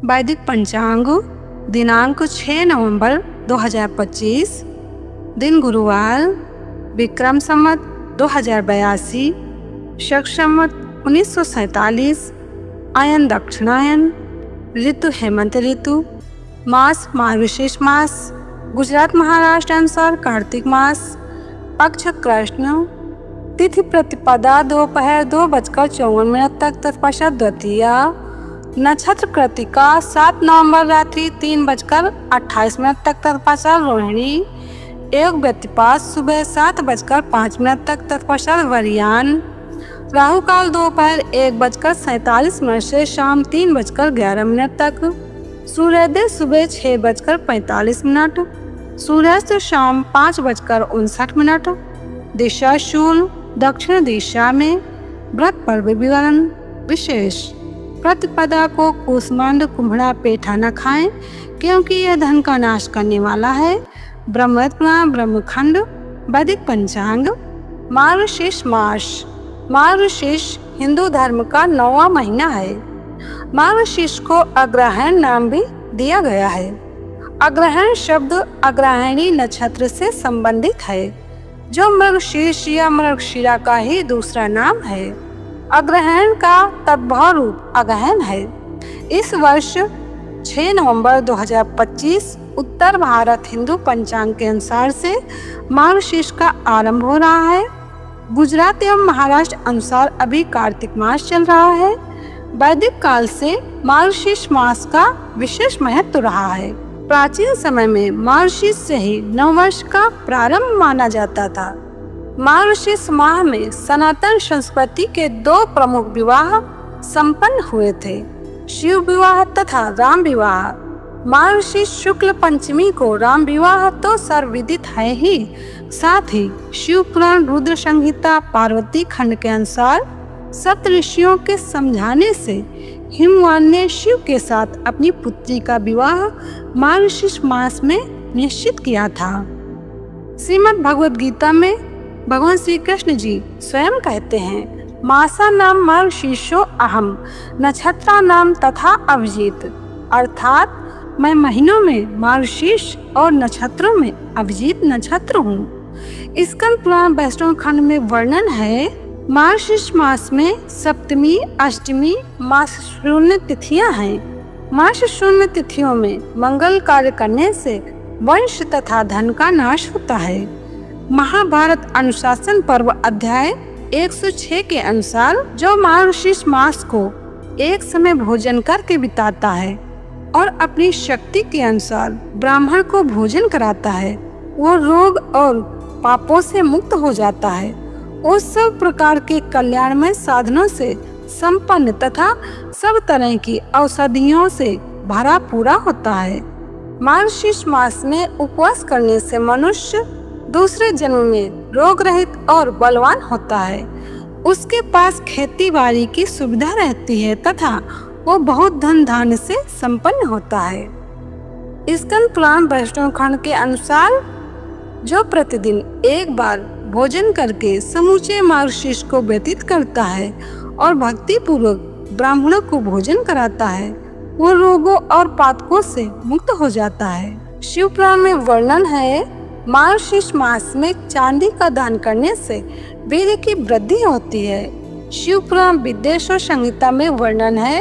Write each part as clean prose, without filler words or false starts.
वैदिक पंचांग दिनांक 6 नवंबर 2025, दिन गुरुवार, विक्रम संवत 2082, शक संवत 1947, आयन दक्षिणायन, ऋतु हेमंत ऋतु, मास मार्गशीर्ष मास, गुजरात महाराष्ट्र अनुसार कार्तिक मास, पक्ष कृष्ण, तिथि प्रतिपदा दोपहर 2:54 तक, तत्पश्चात द्वितीया, नक्षत्र कृतिका 7 नवंबर रात्रि 3:28 तक, तत्पश्चात रोहिणी, योग व्यतिपात सुबह 7:05 तक, तत्पश्चात वरियान, राहु काल दोपहर 1:47 से शाम 3:11 तक, सूर्योदय सुबह 6:45, सूर्यास्त शाम 5:59, दिशा शूल दक्षिण दिशा में, व्रत पर्व विवरण विशेष। प्रतिपदा को कूष्मांड कुम्भड़ा पेठा न खाएं, क्योंकि यह धन का नाश करने वाला है। ब्रह्मरत्न ब्रह्मखंड वैदिक पंचांग। मार्गशीर्ष मास। मार्गशीर्ष हिंदू धर्म का 9वां महीना है। मार्गशीर्ष को अग्रहायण नाम भी दिया गया है। अग्रहायण शब्द अग्रहायणी नक्षत्र से संबंधित है, जो मृगशीर्ष या मृगशिरा का ही दूसरा नाम है। अग्रहायण का तद्भव रूप अगहन है। इस वर्ष 6 नवंबर 2025 उत्तर भारत हिंदू पंचांग के अनुसार से मार्गशीर्ष का आरंभ हो रहा है। गुजरात एवं महाराष्ट्र अनुसार अभी कार्तिक मास चल रहा है। वैदिक काल से मार्गशीर्ष मास का विशेष महत्व रहा है। प्राचीन समय में मार्गशीर्ष से ही नववर्ष का प्रारंभ माना जाता था। मार्गशीर्ष माह में सनातन संस्कृति के 2 प्रमुख विवाह संपन्न हुए थे, शिव विवाह तथा राम विवाह। मार्गशीर्ष शुक्ल पंचमी को राम विवाह तो सर्वविदित है ही, साथ ही शिव पुराण रुद्र संहिता पार्वती खंड के अनुसार सप्त ऋषियों के समझाने से हिमवान ने शिव के साथ अपनी पुत्री का विवाह मार्गशीर्ष मास में निश्चित किया था। श्रीमद् भगवद गीता में भगवान श्री कृष्ण जी स्वयं कहते हैं, मासा नाम मार्गशीर्षो अहम, नक्षत्रा नाम तथा अभिजीत, अर्थात मैं महीनों में मार्गशीर्ष और नक्षत्रों में अभिजीत नक्षत्र हूँ। स्कंद पुराण वैष्णव खंड में वर्णन है, मार्गशीर्ष मास में सप्तमी अष्टमी मास शून्य तिथियां हैं। मास शून्य तिथियों में मंगल कार्य करने से वंश तथा धन का नाश होता है। महाभारत अनुशासन पर्व अध्याय 106 के अनुसार जो मार्गशीर्ष मास को एक समय भोजन करके बिताता है और अपनी शक्ति के अनुसार ब्राह्मण को भोजन कराता है, वो रोग और पापों से मुक्त हो जाता है। वो सब प्रकार के कल्याणमय साधनों से संपन्न तथा सब तरह की औषधियों से भरा पूरा होता है। मार्गशीर्ष मास में उपवास करने से मनुष्य दूसरे जन्म में रोग रहित और बलवान होता है। उसके पास खेती बाड़ी की सुविधा रहती है तथा वो बहुत धन धान्य से संपन्न होता है। स्कंद पुराण वैष्णव खंड के अनुसार जो प्रतिदिन एक बार भोजन करके समूचे मार्गशीर्ष को व्यतीत करता है और भक्ति पूर्वक ब्राह्मणों को भोजन कराता है, वो रोगों और पातकों से मुक्त हो जाता है। शिव पुराण में वर्णन है, मार्गशीर्ष मास में चांदी का दान करने से वीर्य की वृद्धि होती है। शिव पुराण विद्वेश्वर संहिता में वर्णन है,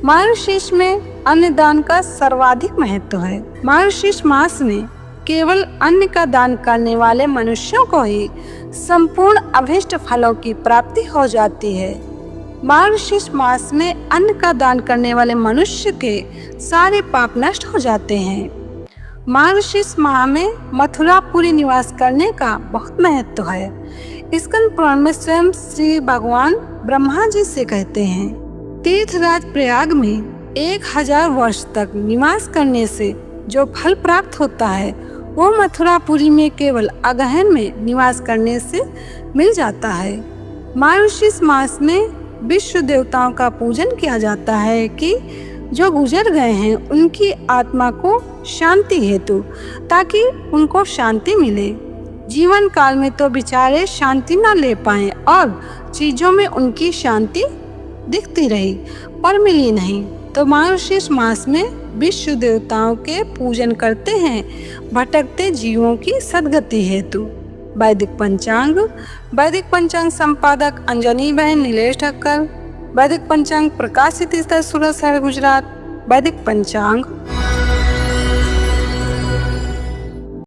मार्गशीर्ष में अन्न दान का सर्वाधिक महत्व है। मार्गशीर्ष मास में केवल अन्न का दान करने वाले मनुष्यों को ही संपूर्ण अभीष्ट फलों की प्राप्ति हो जाती है। मार्गशीर्ष मास में अन्न का दान करने वाले मनुष्य के सारे पाप नष्ट हो जाते हैं। मार्गशीर्ष माह में मथुरापुरी निवास करने का बहुत महत्व है। स्कंद पुराण में स्वयं श्री भगवान ब्रह्मा जी से कहते हैं, तीर्थराज प्रयाग में 1000 वर्ष तक निवास करने से जो फल प्राप्त होता है, वो मथुरापुरी में केवल अगहन में निवास करने से मिल जाता है। मार्गशीर्ष मास में विश्व देवताओं का पूजन किया जाता है कि जो गुजर गए हैं उनकी आत्मा को शांति हेतु, ताकि उनको शांति मिले। जीवन काल में तो बेचारे शांति न ले पाए और चीजों में उनकी शांति दिखती रही पर मिली नहीं। तो मार्गशीर्ष मास में विश्व देवताओं के पूजन करते हैं भटकते जीवों की सद्गति हेतु। वैदिक पंचांग संपादक अंजनी बहन नीलेश ठक्कर। वैदिक पंचांग प्रकाशित स्थल सूरत शहर गुजरात। वैदिक पंचांग